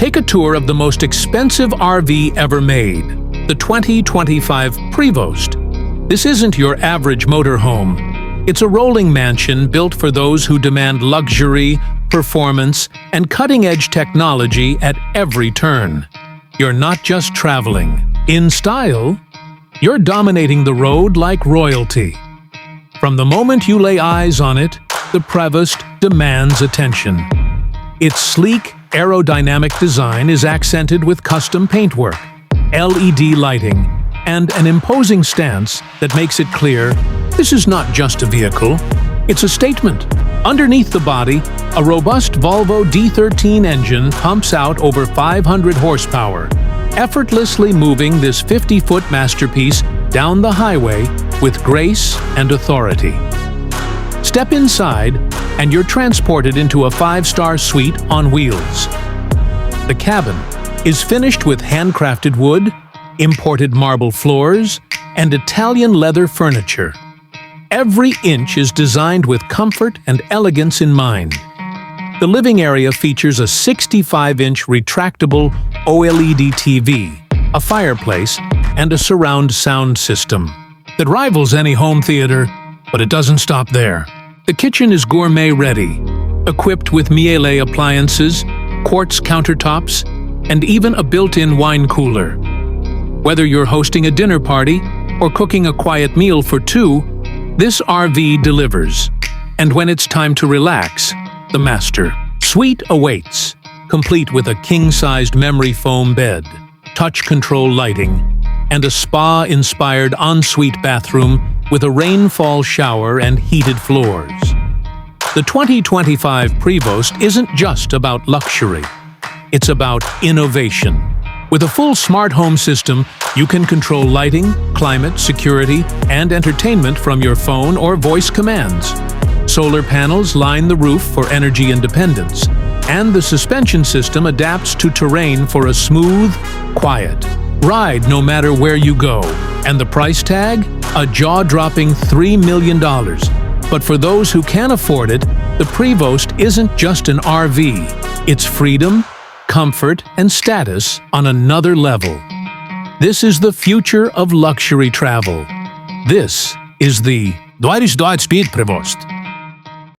Take a tour of the most expensive RV ever made, the 2025 Prevost. This isn't your average motorhome. It's a rolling mansion built for those who demand luxury, performance, and cutting-edge technology at every turn. You're not just traveling. In style, you're dominating the road like royalty. From the moment you lay eyes on it, the Prevost demands attention. Its sleek, aerodynamic design is accented with custom paintwork, LED lighting, and an imposing stance that makes it clear this is not just a vehicle, it's a statement. Underneath the body, a robust Volvo D13 engine pumps out over 500 horsepower, effortlessly moving this 50-foot masterpiece down the highway with grace and authority. Step inside, and you're transported into a 5-star suite on wheels. The cabin is finished with handcrafted wood, imported marble floors, and Italian leather furniture. Every inch is designed with comfort and elegance in mind. The living area features a 65-inch retractable OLED TV, a fireplace, and a surround sound system that rivals any home theater, but it doesn't stop there. The kitchen is gourmet-ready, equipped with Miele appliances, quartz countertops, and even a built-in wine cooler. Whether you're hosting a dinner party or cooking a quiet meal for two, this RV delivers. And when it's time to relax, the master suite awaits, complete with a king-sized memory foam bed, touch control lighting, and a spa-inspired ensuite bathroom with a rainfall shower and heated floors. The 2025 Prevost isn't just about luxury. It's about innovation. With a full smart home system, you can control lighting, climate, security, and entertainment from your phone or voice commands. Solar panels line the roof for energy independence, and the suspension system adapts to terrain for a smooth, quiet ride no matter where you go. And the price tag? A jaw-dropping $3 million. But for those who can afford it, the Prevost isn't just an RV. It's freedom, comfort, and status on another level. This is the future of luxury travel. This is the Speed Prevost.